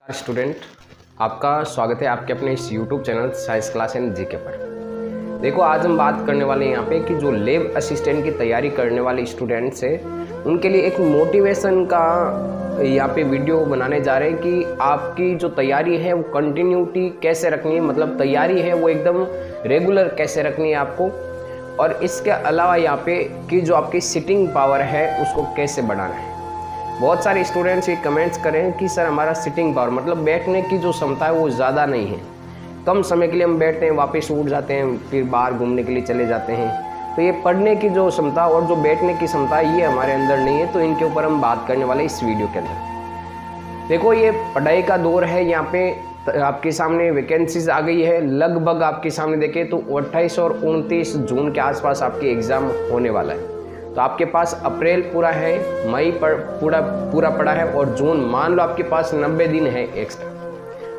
Student, आपका स्वागत है आपके अपने इस YouTube channel science class and GK पर। देखो, आज हम बात करने वाले हैं यहाँ पे कि जो लैब असिस्टेंट की तैयारी करने वाले स्टूडेंट्स हैं उनके लिए एक मोटिवेशन का यहाँ पे वीडियो बनाने जा रहे हैं कि आपकी जो तैयारी है वो कंटिन्यूटी कैसे रखनी है, मतलब तैयारी है वो एकदम रेगुलर कैसे रखनी है आपको, और इसके अलावा यहाँ पे कि जो आपकी सिटिंग पावर है उसको कैसे बढ़ाना है। बहुत सारे स्टूडेंट्स ये कमेंट्स करें कि सर हमारा सिटिंग पावर मतलब बैठने की जो क्षमता है वो ज़्यादा नहीं है, कम समय के लिए हम बैठते हैं, वापस उठ जाते हैं, फिर बाहर घूमने के लिए चले जाते हैं। तो ये पढ़ने की जो क्षमता और जो बैठने की क्षमता है ये हमारे अंदर नहीं है। तो इनके ऊपर हम बात करने वाले इस वीडियो के अंदर। देखो, ये पढ़ाई का दौर है, यहाँ पे आपके सामने वैकेंसीज आ गई है। लगभग आपके सामने देखें तो 28 और 29 जून के आसपास आपके एग्ज़ाम होने वाला है। तो आपके पास अप्रैल पूरा है, मई पर पूरा पड़ा है, और जून मान लो आपके पास 90 दिन है एक्स्ट्रा।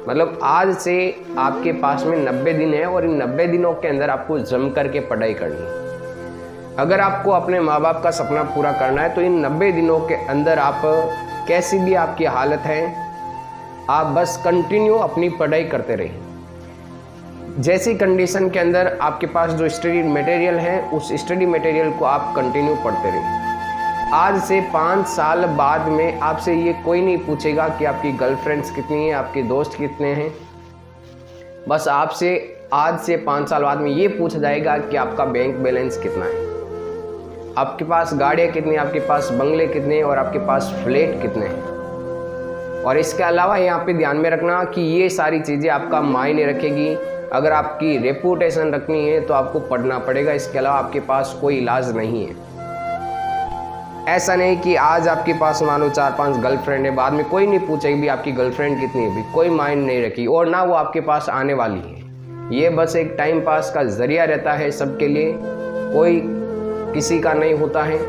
मतलब आज से आपके पास में 90 दिन है और इन 90 दिनों के अंदर आपको जम करके पढ़ाई करनी है। अगर आपको अपने माँ बाप का सपना पूरा करना है तो इन 90 दिनों के अंदर आप कैसी भी आपकी हालत है, आप बस कंटिन्यू अपनी पढ़ाई करते रहिए। जैसी कंडीशन के अंदर आपके पास जो स्टडी मटेरियल है उस स्टडी मटेरियल को आप कंटिन्यू पढ़ते रहिए। आज से 5 साल बाद में आपसे ये कोई नहीं पूछेगा कि आपकी गर्लफ्रेंड्स कितनी हैं, आपके दोस्त कितने हैं। बस आपसे आज से 5 साल बाद में ये पूछा जाएगा कि आपका बैंक बैलेंस कितना है, आपके पास गाड़ियाँ कितनी, आपके पास बंगले कितने और आपके पास फ्लैट कितने हैं। और इसके अलावा यहाँ पे ध्यान में रखना कि ये सारी चीज़ें आपका मायने रखेगी। अगर आपकी रेपुटेशन रखनी है तो आपको पढ़ना पड़ेगा, इसके अलावा आपके पास कोई इलाज नहीं है। ऐसा नहीं कि आज आपके पास मानो 4-5 गर्लफ्रेंड है, बाद में कोई नहीं पूछेगी भी आपकी गर्लफ्रेंड कितनी है, भी कोई माइंड नहीं रखी और ना वो आपके पास आने वाली है। ये बस एक टाइम पास का जरिया रहता है सबके लिए, कोई किसी का नहीं होता है।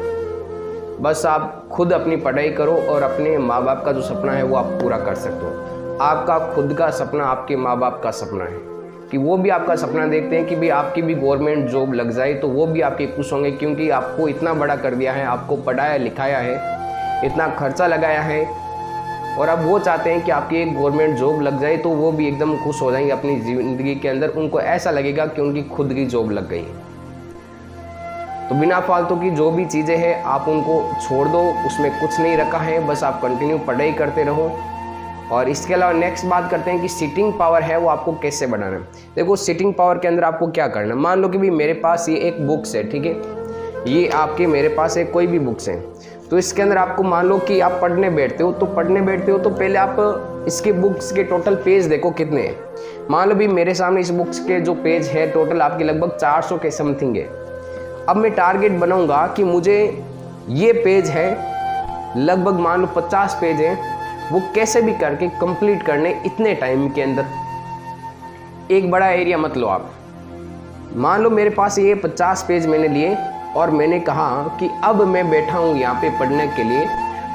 बस आप खुद अपनी पढ़ाई करो और अपने माँ बाप का जो सपना है वो आप पूरा कर सकते हो। आपका खुद का सपना आपके माँ बाप का सपना है कि वो भी आपका सपना देखते हैं कि भाई आपकी भी गवर्नमेंट जॉब लग जाए, तो वो भी आपके खुश होंगे, क्योंकि आपको इतना बड़ा कर दिया है, आपको पढ़ाया लिखाया है, इतना खर्चा लगाया है, और अब वो चाहते हैं कि आपकी एक गवर्नमेंट जॉब लग जाए तो वो भी एकदम खुश हो जाएंगे अपनी ज़िंदगी के अंदर। उनको ऐसा लगेगा कि उनकी खुद की जॉब लग गई। तो बिना फालतू की जो भी चीज़ें हैं आप उनको छोड़ दो, उसमें कुछ नहीं रखा है, बस आप कंटिन्यू पढ़ाई करते रहो। और इसके अलावा नेक्स्ट बात करते हैं कि सिटिंग पावर है वो आपको कैसे बढ़ाना है। देखो, सिटिंग पावर के अंदर आपको क्या करना है। मान लो कि भी मेरे पास ये एक बुक्स है, ठीक है, ये आपके मेरे पास एक कोई भी बुक्स हैं, तो इसके अंदर आपको मान लो कि आप पढ़ने बैठते हो तो पहले आप इसके बुक्स के टोटल पेज देखो कितने हैं। मान लो भी मेरे सामने इस बुक्स के जो पेज है टोटल आपके लगभग 400 के समथिंग है। अब मैं टारगेट बनाऊंगा कि मुझे ये पेज है लगभग मान लो 50 पेज है, वो कैसे भी करके कंप्लीट करने इतने टाइम के अंदर। एक बड़ा एरिया मत लो आप। मान लो मेरे पास ये 50 पेज मैंने लिए और मैंने कहा कि अब मैं बैठा हूँ यहाँ पे पढ़ने के लिए,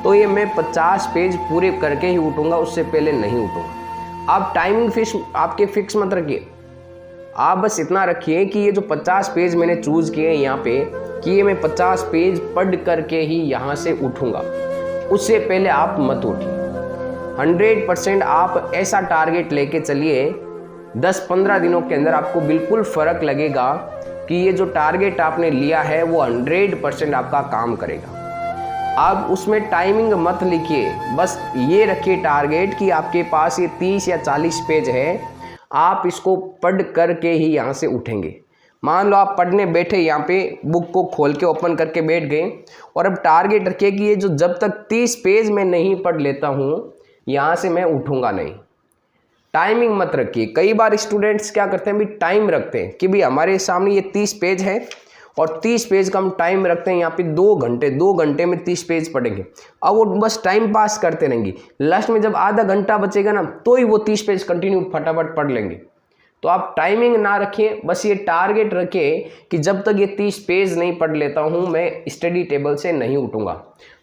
तो ये मैं 50 पेज पूरे करके ही उठूँगा, उससे पहले नहीं उठूँगा। आप टाइमिंग आपके फिक्स मत रखिए, आप बस इतना रखिए कि ये जो 50 पेज मैंने चूज़ किए हैं यहाँ पे, कि ये मैं 50 पेज पढ़ करके ही यहाँ से उठूँगा, उससे पहले आप मत उठिए। 100% आप ऐसा टारगेट लेके चलिए, 10-15 दिनों के अंदर आपको बिल्कुल फ़र्क लगेगा कि ये जो टारगेट आपने लिया है वो 100% आपका काम करेगा। आप उसमें टाइमिंग मत लिखिए, बस ये रखिए टारगेट कि आपके पास ये 30 या 40 पेज है, आप इसको पढ़ करके ही यहाँ से उठेंगे। मान लो आप पढ़ने बैठे, यहाँ पे बुक को खोल के ओपन करके बैठ गए, और अब टारगेट रखिए कि ये जो जब तक 30 पेज मैं नहीं पढ़ लेता हूँ यहाँ से मैं उठूँगा नहीं। टाइमिंग मत रखिए। कई बार स्टूडेंट्स क्या करते हैं, भी टाइम रखते हैं कि भाई हमारे सामने ये 30 पेज है और 30 पेज का हम टाइम रखते हैं यहाँ पे 2 घंटे में 30 पेज पढ़ेंगे। अब वो बस टाइम पास करते रहेंगे, लास्ट में जब आधा घंटा बचेगा ना तो ही वो 30 पेज कंटिन्यू फटाफट पढ़ लेंगे। तो आप टाइमिंग ना रखिए, बस ये टारगेट रखिए कि जब तक ये 30 पेज नहीं पढ़ लेता हूँ मैं स्टडी टेबल से नहीं उठूँगा।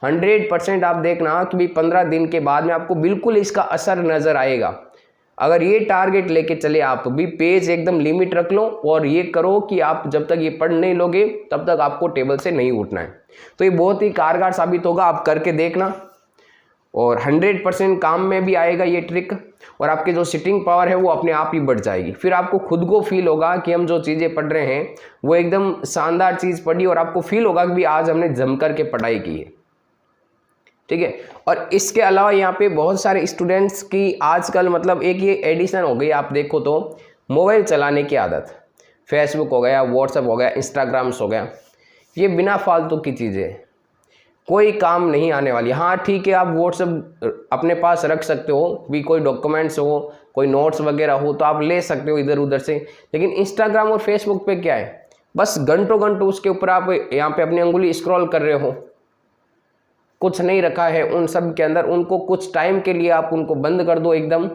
100% आप देखना कि भाई 15 दिन के बाद में आपको बिल्कुल इसका असर नज़र आएगा। अगर ये टारगेट लेके चले आप भी, पेज एकदम लिमिट रख लो और ये करो कि आप जब तक ये पढ़ नहीं लोगे तब तक आपको टेबल से नहीं उठना है। तो ये बहुत ही कारगर साबित होगा, आप करके देखना। और 100% काम में भी आएगा ये ट्रिक, और आपकी जो सिटिंग पावर है वो अपने आप ही बढ़ जाएगी। फिर आपको खुद को फील होगा कि हम जो चीज़ें पढ़ रहे हैं वो एकदम शानदार चीज़ पढ़ी, और आपको फील होगा कि भी आज हमने जम कर के पढ़ाई की है, ठीक है। और इसके अलावा यहाँ पे बहुत सारे स्टूडेंट्स की आजकल मतलब एक ये एडिशन हो गई, आप देखो तो मोबाइल चलाने की आदत। फेसबुक हो गया, व्हाट्सएप हो गया, इंस्टाग्राम्स हो गया, ये बिना फालतू की चीज़ें, कोई काम नहीं आने वाली। हाँ ठीक है, आप व्हाट्सएप अपने पास रख सकते हो, भी कोई डॉक्यूमेंट्स हो, कोई नोट्स वगैरह हो तो आप ले सकते हो इधर उधर से, लेकिन इंस्टाग्राम और फेसबुक पे क्या है, बस घंटों घंटों उसके ऊपर आप यहाँ पे अपनी उंगली स्क्रॉल कर रहे हो, कुछ नहीं रखा है उन सब के अंदर। उनको कुछ टाइम के लिए आप उनको बंद कर दो एकदम,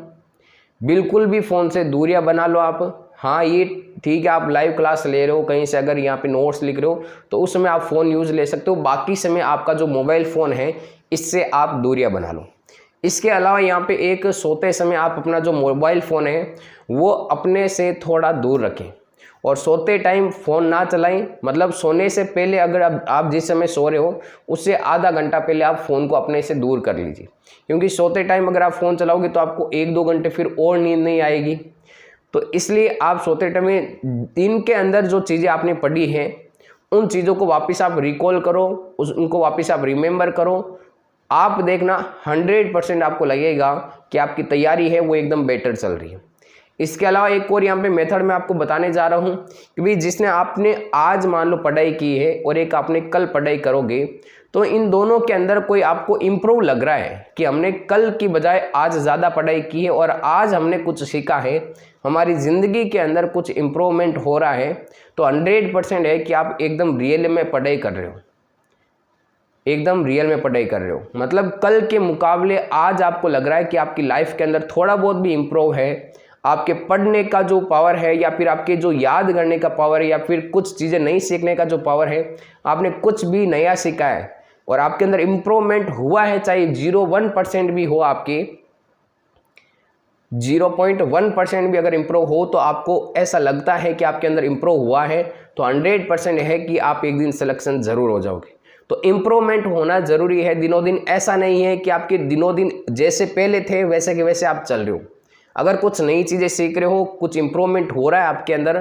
बिल्कुल भी फ़ोन से दूरियां बना लो आप। हाँ ये ठीक है, आप लाइव क्लास ले रहे हो कहीं से, अगर यहाँ पे नोट्स लिख रहे हो तो उस समय आप फ़ोन यूज़ ले सकते हो, बाकी समय आपका जो मोबाइल फ़ोन है इससे आप दूरियां बना लो। इसके अलावा यहाँ पे एक सोते समय आप अपना जो मोबाइल फ़ोन है वो अपने से थोड़ा दूर रखें, और सोते टाइम फ़ोन ना चलाएं। मतलब सोने से पहले अगर आप जिस समय सो रहे हो उससे आधा घंटा पहले आप फ़ोन को अपने से दूर कर लीजिए, क्योंकि सोते टाइम अगर आप फ़ोन चलाओगे तो आपको 1-2 घंटे फिर और नींद नहीं आएगी। तो इसलिए आप सोते टाइम में दिन के अंदर जो चीज़ें आपने पढ़ी हैं उन चीज़ों को वापस आप रिकॉल करो, उनको वापस आप रिमेंबर करो। आप देखना 100% आपको लगेगा कि आपकी तैयारी है वो एकदम बेटर चल रही है। इसके अलावा एक और यहाँ पे मेथड मैं आपको बताने जा रहा हूँ कि भाई जिसने आपने आज मान लो पढ़ाई की है और एक आपने कल पढ़ाई करोगे, तो इन दोनों के अंदर कोई आपको इम्प्रूव लग रहा है कि हमने कल की बजाय आज ज़्यादा पढ़ाई की है और आज हमने कुछ सीखा है, हमारी ज़िंदगी के अंदर कुछ इम्प्रूवमेंट हो रहा है, तो 100% है कि आप एकदम रियल में पढ़ाई कर रहे हो, एकदम रियल में पढ़ाई कर रहे हो। मतलब कल के मुकाबले आज आपको लग रहा है कि आपकी लाइफ के अंदर थोड़ा बहुत भी इम्प्रूव है, आपके पढ़ने का जो पावर है या फिर आपके जो याद करने का पावर है या फिर कुछ चीज़ें नई सीखने का जो पावर है, आपने कुछ भी नया सीखा है और आपके अंदर इम्प्रूवमेंट हुआ है, चाहे 0.1% भी हो, आपके 0.1% भी अगर इम्प्रूव हो तो आपको ऐसा लगता है कि आपके अंदर इम्प्रूव हुआ है, तो 100% है कि आप एक दिन सिलेक्शन ज़रूर हो जाओगे। तो इम्प्रूवमेंट होना ज़रूरी है दिनों दिन। ऐसा नहीं है कि आपके दिनों दिन जैसे पहले थे वैसे के वैसे आप चल रहे हो। अगर कुछ नई चीज़ें सीख रहे हो, कुछ इम्प्रूवमेंट हो रहा है आपके अंदर,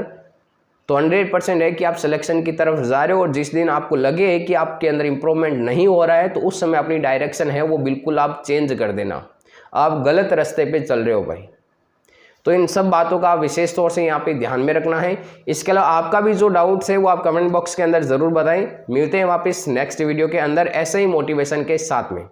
तो 100% है कि आप सिलेक्शन की तरफ जा रहे हो। और जिस दिन आपको लगे कि आपके अंदर इम्प्रूवमेंट नहीं हो रहा है तो उस समय अपनी डायरेक्शन है वो बिल्कुल आप चेंज कर देना, आप गलत रास्ते पे चल रहे हो भाई। तो इन सब बातों का आप विशेष तौर से यहाँ पे ध्यान में रखना है। इसके अलावा आपका भी जो डाउट्स है वो आप कमेंट बॉक्स के अंदर ज़रूर बताएं। मिलते हैं वापस नेक्स्ट वीडियो के अंदर ऐसे ही मोटिवेशन के साथ में।